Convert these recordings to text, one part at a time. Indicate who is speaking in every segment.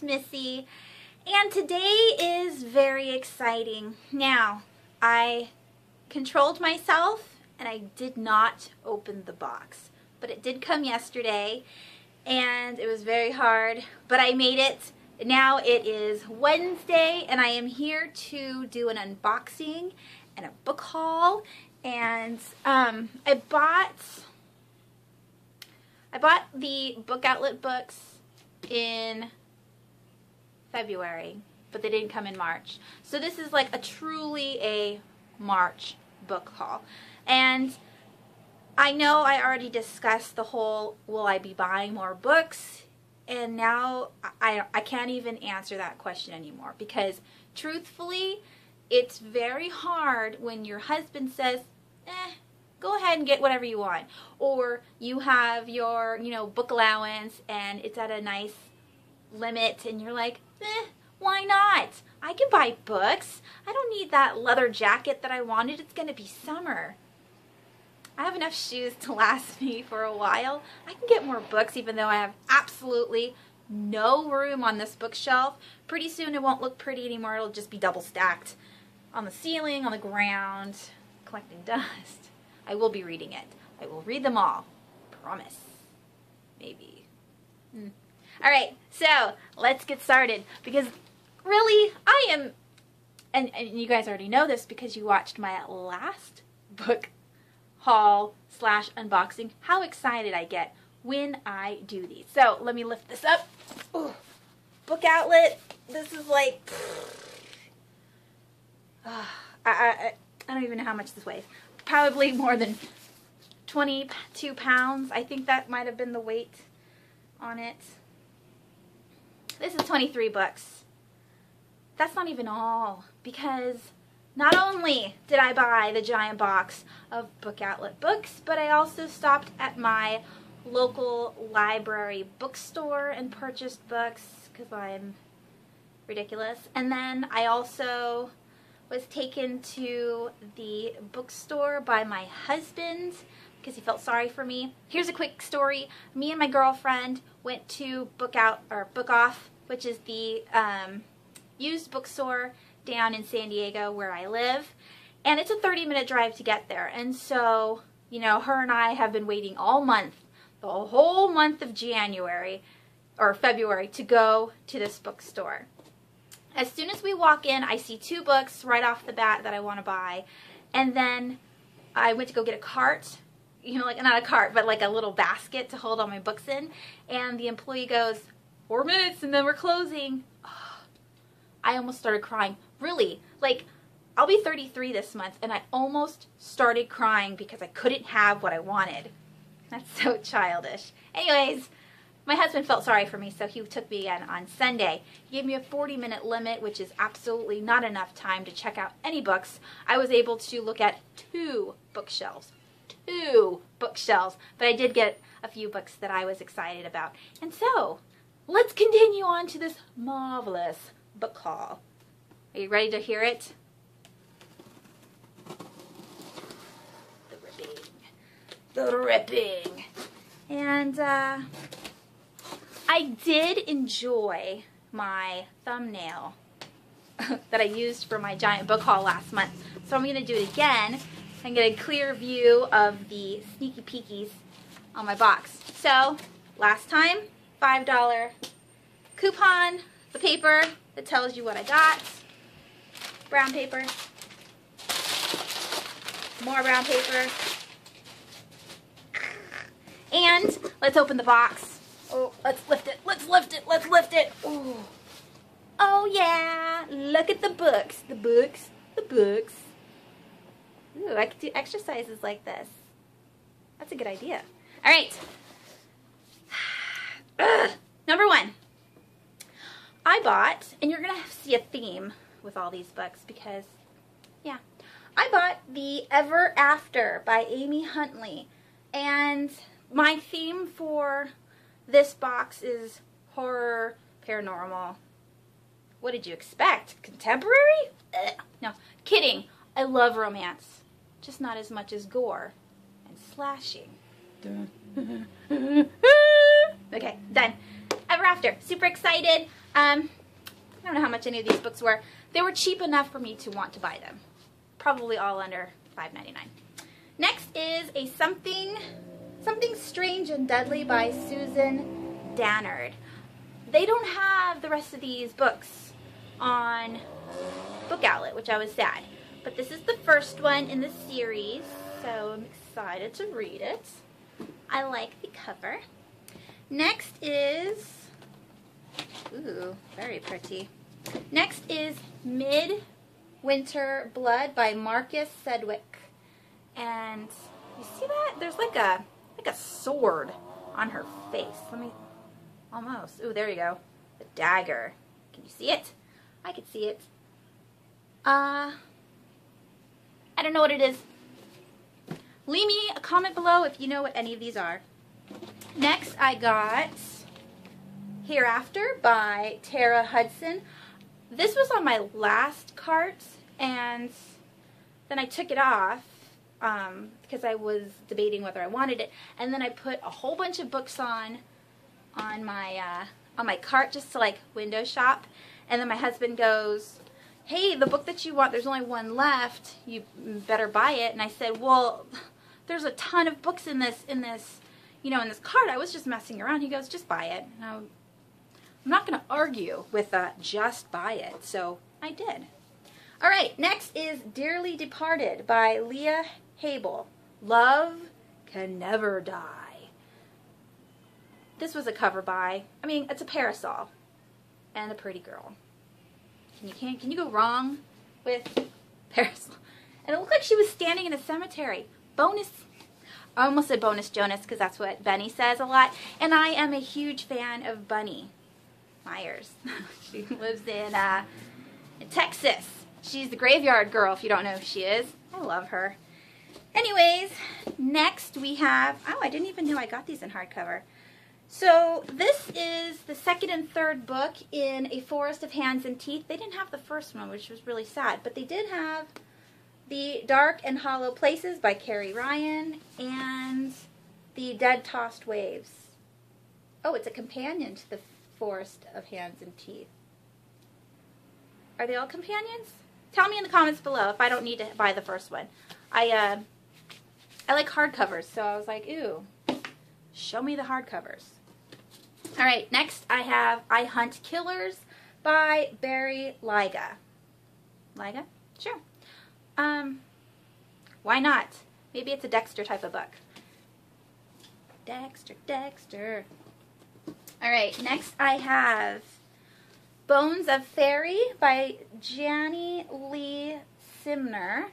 Speaker 1: Missy, and today is very exciting. Now, I controlled myself and I did not open the box, but it did come yesterday and it was very hard, but I made it. Now it is Wednesday and I am here to do an unboxing and a book haul, and I bought the Book Outlet books in February, but they didn't come in March. So this is like truly a March book haul. And I know I already discussed the whole, will I be buying more books? And now I can't even answer that question anymore, because truthfully, it's very hard when your husband says, go ahead and get whatever you want. Or you have your, book allowance and it's at a nice limit and you're like, why not? I can buy books. I don't need that leather jacket that I wanted. It's going to be summer. I have enough shoes to last me for a while. I can get more books even though I have absolutely no room on this bookshelf. Pretty soon it won't look pretty anymore. It'll just be double stacked on the ceiling, on the ground, collecting dust. I will be reading it. I will read them all. Promise. Maybe. Alright, so let's get started, because really I am, and you guys already know this because you watched my last book haul / unboxing, how excited I get when I do these. So let me lift this up. Ooh. Book Outlet, this is like, I don't even know how much this weighs. Probably more than 22 pounds. I think that might have been the weight on it. This is 23 books. That's not even all, because not only did I buy the giant box of Book Outlet books, but I also stopped at my local library bookstore and purchased books because I'm ridiculous. And then I also was taken to the bookstore by my husband because he felt sorry for me. Here's a quick story. Me and my girlfriend went to Book Off, which is the used bookstore down in San Diego where I live, and it's a 30-minute drive to get there. And so, her and I have been waiting all month, the whole month of January or February, to go to this bookstore. As soon as we walk in, I see 2 books right off the bat that I want to buy, and then I went to go get a cart, like not a cart, but like a little basket to hold all my books in, and the employee goes, 4 minutes and then we're closing. I almost started crying. Really, like, I'll be 33 this month, and I almost started crying because I couldn't have what I wanted. That's so childish. Anyways, my husband felt sorry for me, so he took me in on Sunday. He gave me a 40-minute limit, which is absolutely not enough time to check out any books. I was able to look at 2 bookshelves. 2 bookshelves. But I did get a few books that I was excited about. And so, let's continue on to this marvelous book haul. Are you ready to hear it? The ripping. The ripping. And I did enjoy my thumbnail that I used for my giant book haul last month. So I'm going to do it again and get a clear view of the sneaky peekies on my box. So, last time, $5 coupon, the paper that tells you what I got, brown paper, more brown paper, and let's open the box. Oh, let's lift it, let's lift it, let's lift it. Ooh. Oh yeah, look at the books, the books, the books. Ooh, I could do exercises like this. That's a good idea. All right. Number 1. I bought, and you're going to see a theme with all these books because, yeah, I bought the Ever After by Amy Huntley. And my theme for this box is horror, paranormal. What did you expect? Contemporary? No, kidding. I love romance, just not as much as gore and slashing. Okay, done. Ever After. Super excited. I don't know how much any of these books were. They were cheap enough for me to want to buy them. Probably all under $5.99. Next is a Something Strange and Deadly by Susan Dannard. They don't have the rest of these books on Book Outlet, which I was sad. But this is the first one in the series, so I'm excited to read it. I like the cover. Next is, ooh, very pretty. Next is Midwinter Blood by Marcus Sedgwick. And you see that? There's like a sword on her face. Let me, almost. Ooh, there you go. The dagger. Can you see it? I can see it. I don't know what it is. Leave me a comment below if you know what any of these are. Next, I got Hereafter by Tara Hudson. This was on my last cart, and then I took it off because I was debating whether I wanted it. And then I put a whole bunch of books on my cart just to like window shop. And then my husband goes, "Hey, the book that you want, there's only one left. You better buy it." And I said, "Well, there's a ton of books in this cart. I was just messing around." He goes, "Just buy it." And I'm not going to argue with just buy it. So I did. All right, next is Dearly Departed by Leah Habel. Love Can Never Die. This was a cover by, it's a parasol and a pretty girl. Can you go wrong with parasol? And it looked like she was standing in a cemetery. Bonus, I almost said bonus Jonas because that's what Benny says a lot. And I am a huge fan of Bunny Myers. She lives in Texas. She's the graveyard girl, if you don't know who she is. I love her. Anyways, next we have, oh, I didn't even know I got these in hardcover. So this is the second and third book in A Forest of Hands and Teeth. They didn't have the first one, which was really sad, but they did have The Dark and Hollow Places by Carrie Ryan and The Dead Tossed Waves. Oh, it's a companion to The Forest of Hands and Teeth. Are they all companions? Tell me in the comments below if I don't need to buy the first one. I like hardcovers, so I was like, ooh, show me the hardcovers. All right, next I have I Hunt Killers by Barry Lyga. Lyga? Sure. Why not? Maybe it's a Dexter type of book. Dexter. All right, next I have Bones of Fairy by Janie Lee Simner.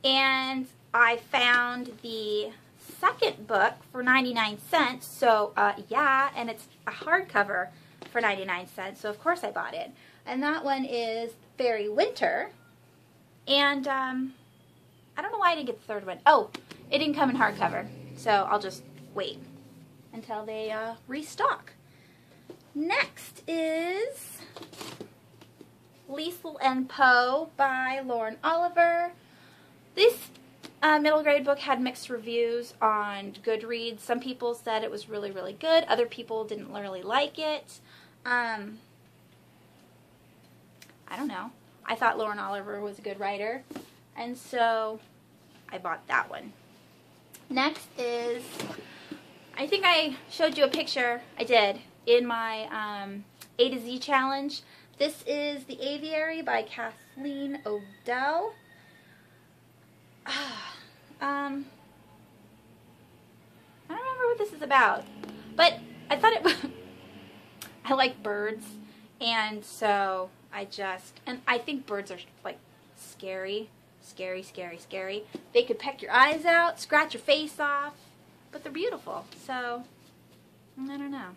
Speaker 1: And I found the second book for 99 cents. So, yeah, and it's a hardcover for 99 cents. So, of course, I bought it. And that one is Fairy Winter. And I don't know why I didn't get the third one. Oh, it didn't come in hardcover. So, I'll just wait until they restock. Next is Liesl and Poe by Lauren Oliver. This middle grade book had mixed reviews on Goodreads. Some people said it was really, really good. Other people didn't really like it. I don't know. I thought Lauren Oliver was a good writer, and so I bought that one. Next is, I think I showed you a picture. I did. In my A to Z challenge. This is The Aviary by Kathleen Odell. I don't remember what this is about, but I thought it was, I like birds, and so and I think birds are like scary. They could peck your eyes out, scratch your face off, but they're beautiful, so I don't know.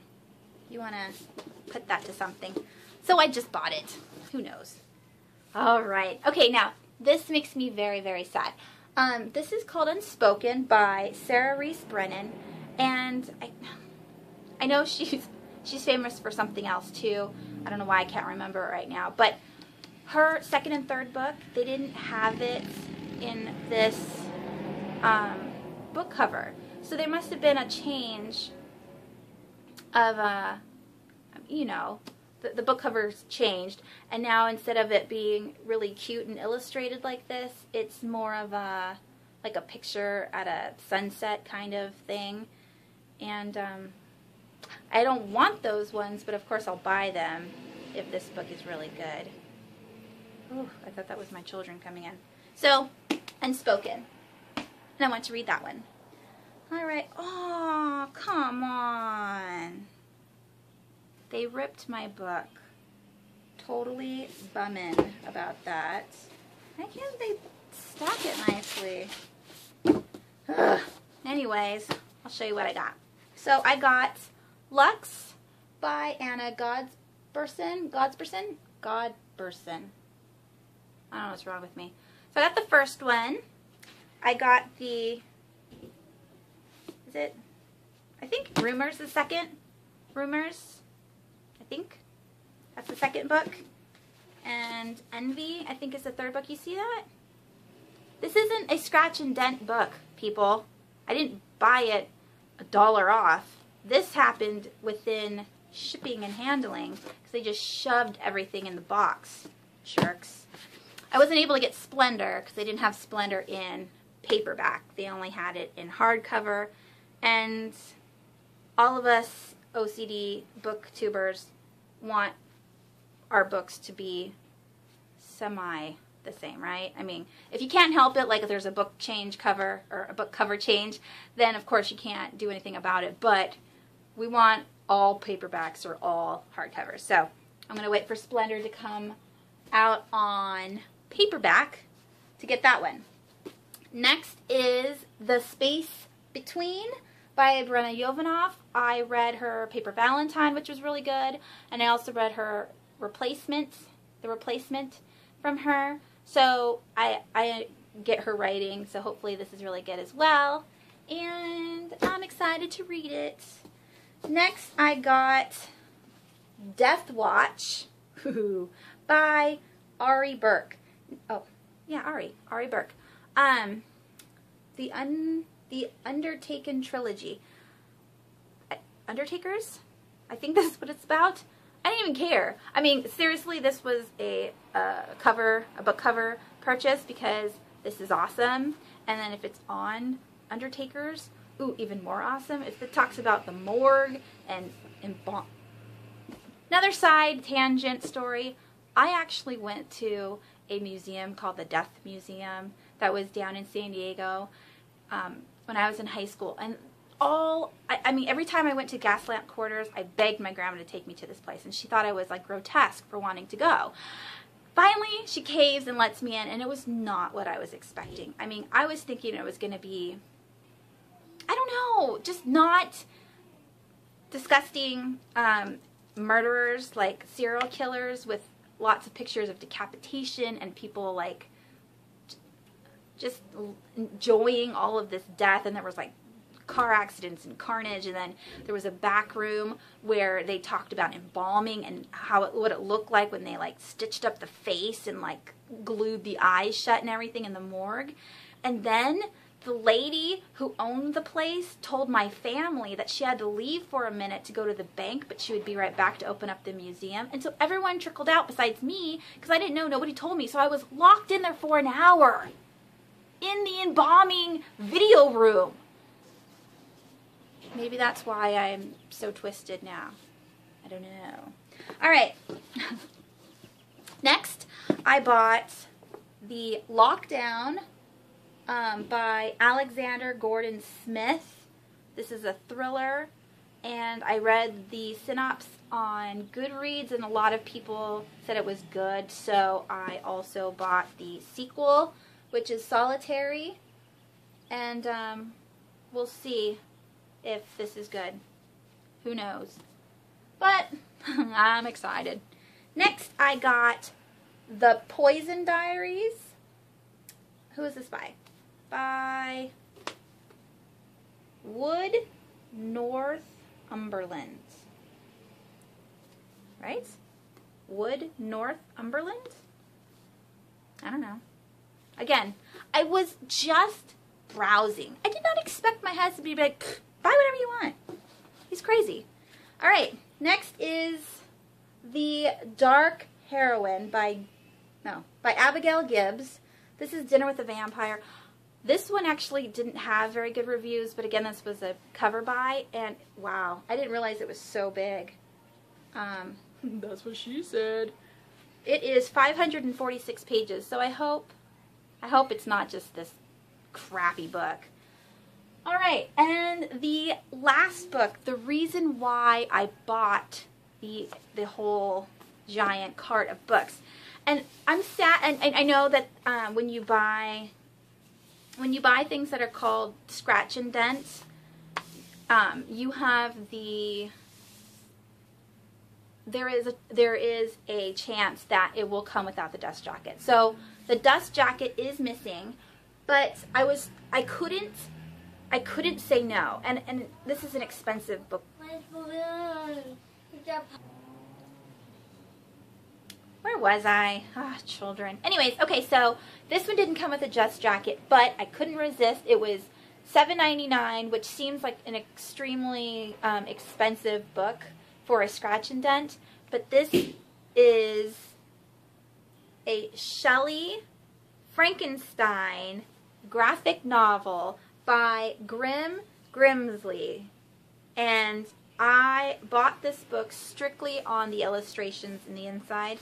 Speaker 1: You want to put that to something. So I just bought it. Who knows? All right. Okay, now, this makes me very, very sad. This is called Unspoken by Sarah Reese Brennan. And I know she's famous for something else, too. I don't know why I can't remember it right now. But her second and third book, they didn't have it in this book cover. So there must have been a change of you know, the book cover's changed, and now instead of it being really cute and illustrated like this, it's more of a, like a picture at a sunset kind of thing. And I don't want those ones, but of course I'll buy them if this book is really good. Ooh, I thought that was my children coming in. So, Unspoken. And I want to read that one. All right. Oh, come on. They ripped my book. Totally bumming about that. Why can't they stack it nicely? Ugh. Anyways, I'll show you what I got. So I got Lux by Anna Godberson. I don't know what's wrong with me. So I got the first one. I got the, is it, I think Rumors the second. Rumors, I think. That's the second book. And Envy, I think, is the third book. You see that? This isn't a scratch and dent book, people. I didn't buy it $1 off. This happened within shipping and handling because they just shoved everything in the box. Jerks. I wasn't able to get Splendor because they didn't have Splendor in paperback. They only had it in hardcover. And all of us OCD booktubers want our books to be semi the same, right? I mean, if you can't help it, like if there's a book change cover or a book cover change, then of course you can't do anything about it. But we want all paperbacks or all hardcovers. So I'm going to wait for Splendor to come out on paperback to get that one. Next is The Space Between by Brenna Jovanoff. I read her Paper Valentine, which was really good, and I also read her The Replacement from her. So I get her writing, so hopefully this is really good as well. And I'm excited to read it. Next I got Death Watch by Ari Burke. Oh, yeah, Ari Burke. The Undertaken trilogy. Undertakers? I think that's what it's about. I didn't even care. I mean, seriously, this was a book cover purchase because this is awesome. And then if it's on Undertakers, ooh, even more awesome. If it talks about the morgue and another side tangent story, I actually went to a museum called the Death Museum that was down in San Diego when I was in high school. And I mean, every time I went to Gaslamp Quarters, I begged my grandma to take me to this place, and she thought I was like grotesque for wanting to go. Finally, she caves and lets me in, and it was not what I was expecting. I mean, I was thinking it was going to be, I don't know, just not disgusting murderers, like serial killers with lots of pictures of decapitation and people like just enjoying all of this death, and there was like car accidents and carnage, and then there was a back room where they talked about embalming and what it looked like when they like stitched up the face and like glued the eyes shut and everything in the morgue. And then the lady who owned the place told my family that she had to leave for a minute to go to the bank, but she would be right back to open up the museum. And so everyone trickled out besides me because I didn't know, nobody told me. So I was locked in there for an hour in the embalming video room. Maybe that's why I'm so twisted now. I don't know. All right. Next, I bought The Lockdown by Alexander Gordon Smith. This is a thriller, and I read the synopsis on Goodreads, and a lot of people said it was good, so I also bought the sequel, which is Solitary, and we'll see if this is good. Who knows? But I'm excited. Next, I got The Poison Diaries. Who is this by? By Wood Northumberland. Right? Wood Northumberland? I don't know. Again, I was just browsing. I did not expect my husband to be like, buy whatever you want. He's crazy. All right, next is The Dark Heroine by Abigail Gibbs. This is Dinner with a Vampire. This one actually didn't have very good reviews, but again, this was a cover buy, and wow, I didn't realize it was so big. That's what she said. It is 546 pages, so I hope it's not just this crappy book. All right, and the last book, the reason why I bought the whole giant cart of books, and I'm sad, and I know that when you buy things that are called scratch and dent, you have there is a chance that it will come without the dust jacket. So the dust jacket is missing, but I couldn't say no, and this is an expensive book. Where was I? Ah, children. Anyways, okay, so this one didn't come with a dust jacket, but I couldn't resist. It was $7.99, which seems like an extremely expensive book for a scratch and dent, but this is a Shelley Frankenstein graphic novel by Grimsley, and I bought this book strictly on the illustrations in the inside,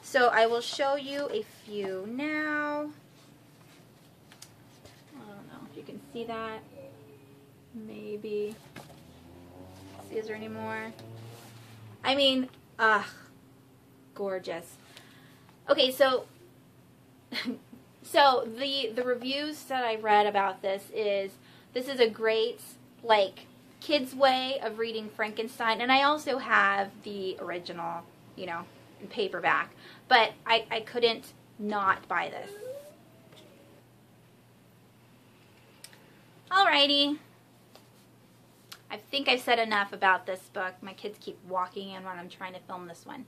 Speaker 1: so I will show you a few now. I don't know if you can see that. Maybe. See, is there any more? I mean, gorgeous. Okay, so the reviews that I read about this is a great, like, kids' way of reading Frankenstein, and I also have the original, you know, in paperback, but I couldn't not buy this. Alrighty. I think I've said enough about this book. My kids keep walking in when I'm trying to film this one.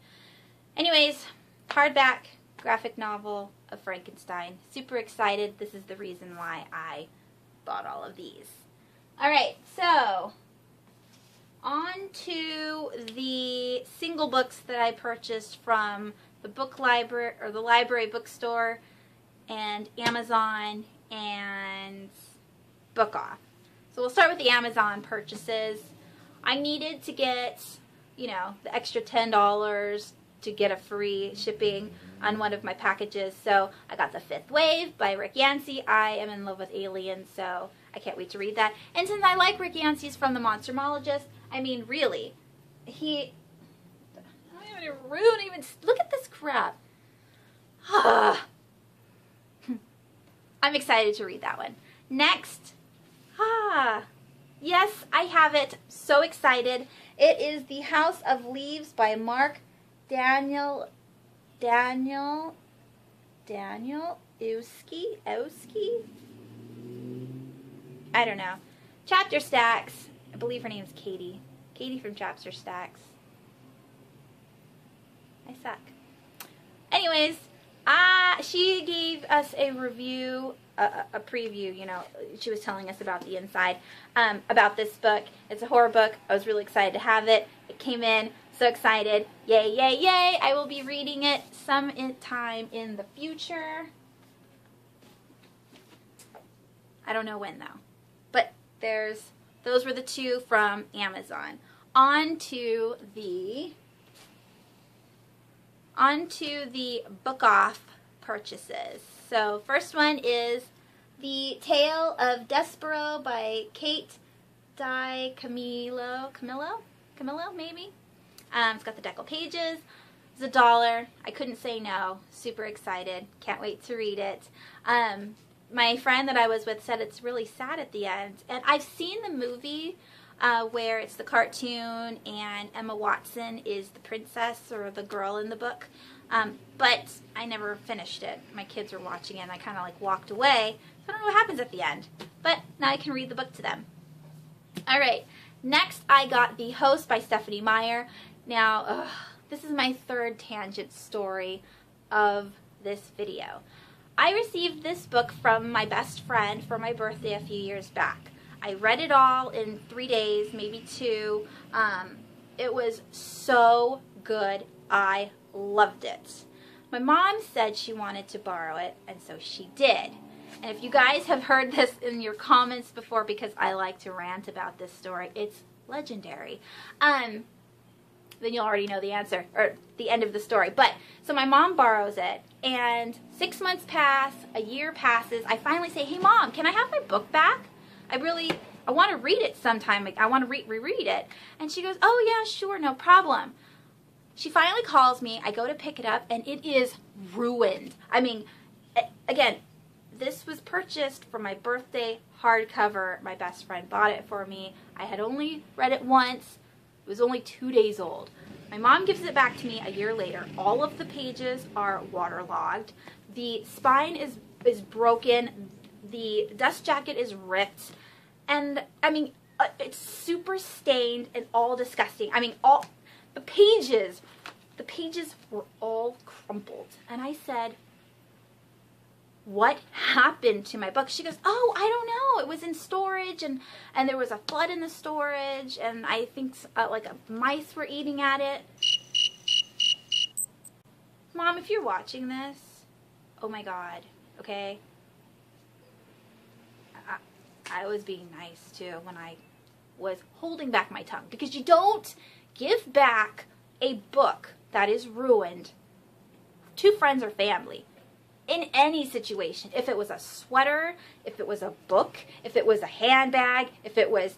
Speaker 1: Anyways, hardback graphic novel of Frankenstein. Super excited. This is the reason why I bought all of these. Alright, so on to the single books that I purchased from the book library, or the library bookstore, and Amazon and Book Off. So we'll start with the Amazon purchases. I needed to get, you know, the extra $10 to get a free shipping on one of my packages. So I got The Fifth Wave by Rick Yancey. I am in love with aliens, so I can't wait to read that. And since I like Rick Yancey's from The Monstermologist, I mean, really, I don't even look at this crap. I'm excited to read that one. Next, yes, I have it. So excited. It is The House of Leaves by Mark Daniel Owski? I don't know. Chapter Stacks. I believe her name's Katie. Katie from Chapter Stacks. I suck. Anyways, she gave us a review, a preview, you know, she was telling us about the inside, about this book. It's a horror book. I was really excited to have it. It came in. So excited. Yay, yay, yay. I will be reading it sometime in the future. I don't know when, though. But those were the two from Amazon. On to the Book Off purchases. So first one is The Tale of Despero by Kate Camillo, maybe? It's got the decal pages. It's $1. I couldn't say no. Super excited. Can't wait to read it. My friend that I was with said it's really sad at the end. And I've seen the movie where it's the cartoon and Emma Watson is the princess or the girl in the book. But I never finished it. My kids were watching it and I kind of like walked away. So I don't know what happens at the end. But now I can read the book to them. Alright, next I got The Host by Stephanie Meyer. Now, this is my third tangent story of this video. I received this book from my best friend for my birthday a few years back. I read it all in 3 days, maybe 2. It was so good. I loved it. My mom said she wanted to borrow it, and so she did. And if you guys have heard this in your comments before, because I like to rant about this story, it's legendary. Then you'll already know the answer, or the end of the story. But, so my mom borrows it, and 6 months pass, a year passes. I finally say, hey Mom, can I have my book back? I want to read it sometime. I want to reread it. And she goes, oh yeah, sure, no problem. She finally calls me. I go to pick it up, and it is ruined. I mean, again, this was purchased for my birthday hardcover. My best friend bought it for me. I had only read it once. It was only 2 days old. My mom gives it back to me a year later. All of the pages are waterlogged. The spine is broken. The dust jacket is ripped. And, I mean, it's super stained and all disgusting. I mean, all the pages were all crumpled. And I said, what happened to my book? She goes, oh, I don't know. It was in storage, and there was a flood in the storage, and I think like mice were eating at it. Mom, if you're watching this, oh my God, okay? I was being nice too when I was holding back my tongue, because you don't give back a book that is ruined to friends or family. In any situation, if it was a sweater, if it was a book, if it was a handbag, if it was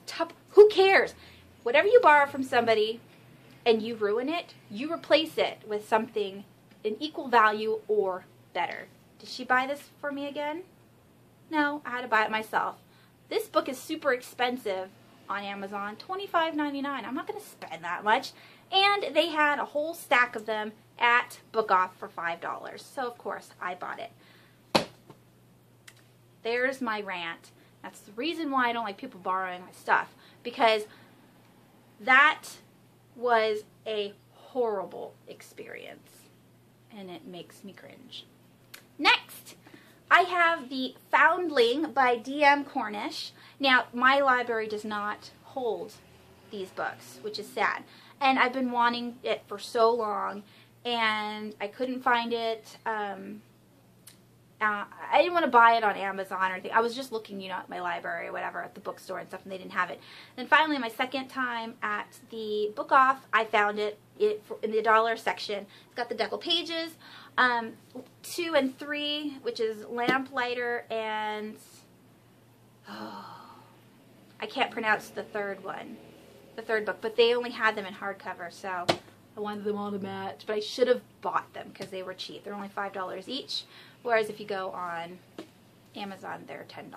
Speaker 1: who cares? Whatever you borrow from somebody and you ruin it, you replace it with something in equal value or better. Did she buy this for me again? No, I had to buy it myself. This book is super expensive on Amazon, $25.99. I'm not going to spend that much. And they had a whole stack of them at Book Off for $5. So, of course, I bought it. There's my rant. That's the reason why I don't like people borrowing my stuff. Because that was a horrible experience. And it makes me cringe. Next, I have the Foundling by D.M. Cornish. Now, my library does not hold these books, which is sad. And I've been wanting it for so long, and I couldn't find it. I didn't want to buy it on Amazon or anything. I was just looking, you know, at my library or whatever, at the bookstore and stuff, and they didn't have it. Then finally, my second time at the Book Off, I found it in the dollar section. It's got the decal pages, 2 and 3, which is Lamplighter, and I can't pronounce the third one. The third book, but they only had them in hardcover, so I wanted them all to match, but I should have bought them because they were cheap. They're only $5 each, whereas if you go on Amazon, they're $10.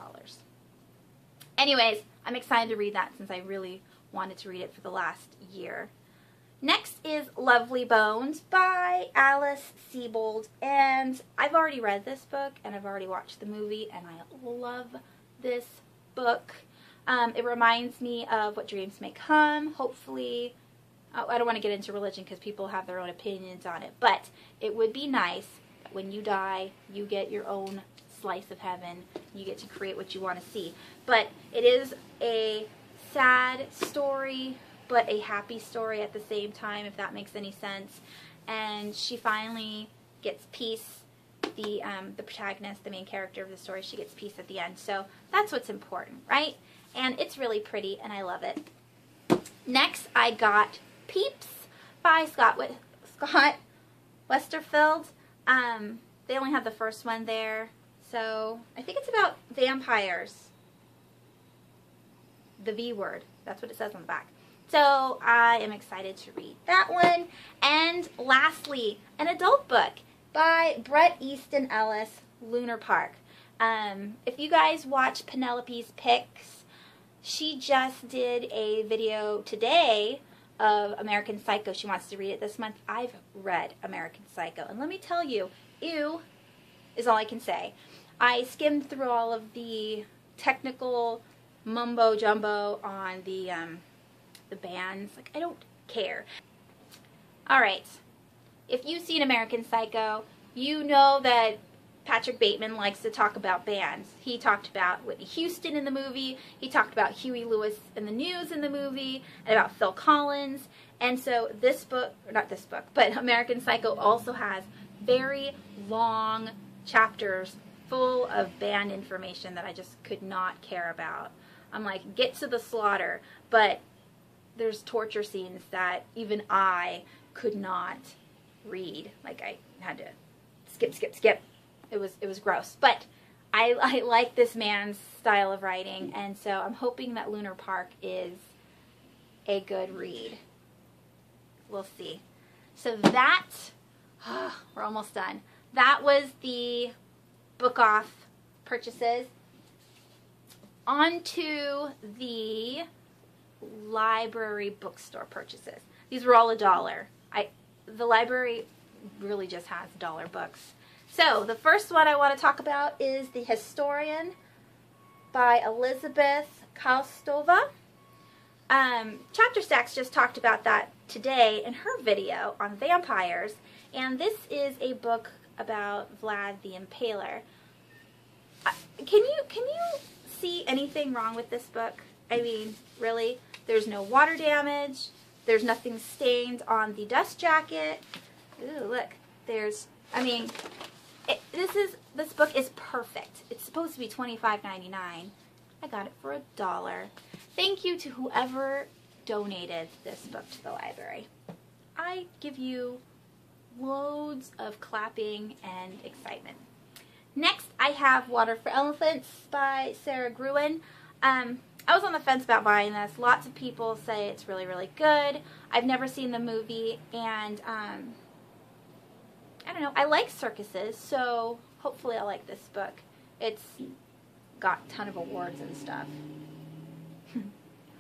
Speaker 1: Anyways, I'm excited to read that since I really wanted to read it for the last year. Next is Lovely Bones by Alice Sebold, and I've already read this book, and I've already watched the movie, and I love this book. It reminds me of What Dreams May Come, hopefully. I don't want to get into religion because people have their own opinions on it, but it would be nice that when you die, you get your own slice of heaven. You get to create what you want to see. But it is a sad story, but a happy story at the same time, if that makes any sense. And she finally gets peace. The protagonist, the main character of the story, she gets peace at the end. So that's what's important, right? And it's really pretty, and I love it. Next, I got Peeps by Scott Westerfeld. They only have the first one there. So I think it's about vampires. The V word. That's what it says on the back. So I am excited to read that one. And lastly, an adult book by Bret Easton Ellis, Lunar Park. If you guys watch Penelope's Picks, she just did a video today of American Psycho. She wants to read it this month. I've read American Psycho, and let me tell you, ew is all I can say. I skimmed through all of the technical mumbo jumbo on the bands. Like, I don't care. All right, if you've seen American Psycho, you know that Patrick Bateman likes to talk about bands. He talked about Whitney Houston in the movie. He talked about Huey Lewis and the News in the movie, and about Phil Collins. And so this book, or not this book, but American Psycho also has very long chapters full of band information that I just could not care about. I'm like, get to the slaughter. But there's torture scenes that even I could not read. Like, I had to skip. It was gross. But I like this man's style of writing, and so I'm hoping that Lunar Park is a good read. We'll see. So that, we're almost done. That was the book off purchases. On to the library bookstore purchases. These were all $1. The library really just has $1 books. So the first one I want to talk about is The Historian by Elizabeth Kostova. Chapter Stacks just talked about that today in her video on vampires, and this is a book about Vlad the Impaler. Can you see anything wrong with this book? I mean, really? There's no water damage. There's nothing stained on the dust jacket. Ooh, look. There's, I mean, this book is perfect. It's supposed to be $25.99. I got it for $1. Thank you to whoever donated this book to the library. I give you loads of clapping and excitement. Next, I have Water for Elephants by Sarah Gruen. I was on the fence about buying this. Lots of people say it's really, really good. I've never seen the movie, and I don't know. I like circuses, so hopefully I'll like this book. It's got a ton of awards and stuff.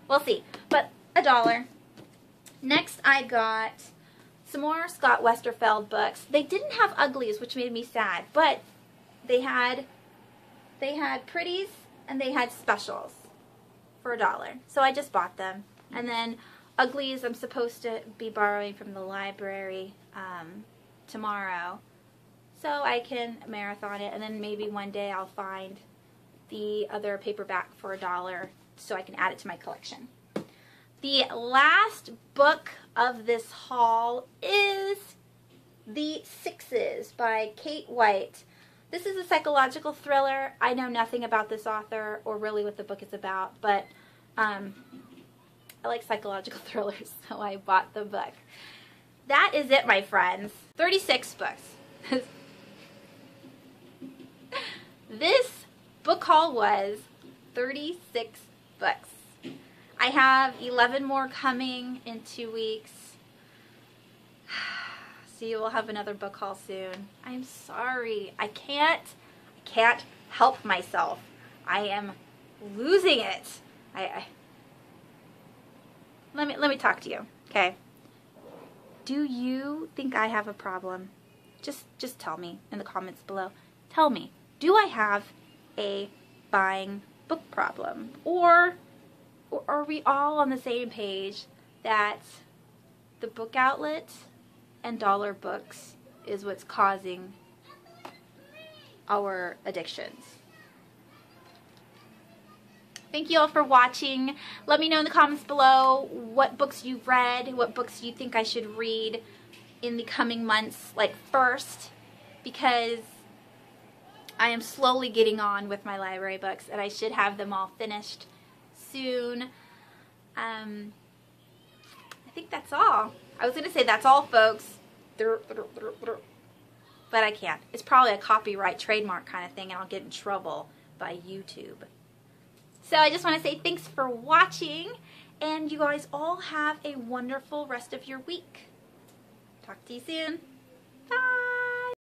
Speaker 1: We'll see. But $1. Next, I got some more Scott Westerfeld books. They didn't have uglies, which made me sad, but they had pretties and they had specials for $1. So I just bought them. And then uglies I'm supposed to be borrowing from the library tomorrow, so I can marathon it, and then maybe one day I'll find the other paperback for $1 so I can add it to my collection. The last book of this haul is The Sixes by Kate White. This is a psychological thriller. I know nothing about this author or really what the book is about, but I like psychological thrillers, so I bought the book. That is it, my friends. 36 books. This book haul was 36 books. I have 11 more coming in 2 weeks. So you will have another book haul soon. I'm sorry. I can't help myself. I am losing it. Let me talk to you, okay? Do you think I have a problem? Just tell me in the comments below. Tell me, do I have a buying book problem? Or are we all on the same page that the book outlet and dollar books is what's causing our addictions? Thank you all for watching. Let me know in the comments below what books you've read, what books you think I should read in the coming months, like first, because I am slowly getting on with my library books and I should have them all finished soon. I think that's all. I was going to say that's all, folks, but I can't. It's probably a copyright trademark kind of thing and I'll get in trouble by YouTube. So I just want to say thanks for watching, and you guys all have a wonderful rest of your week. Talk to you soon. Bye.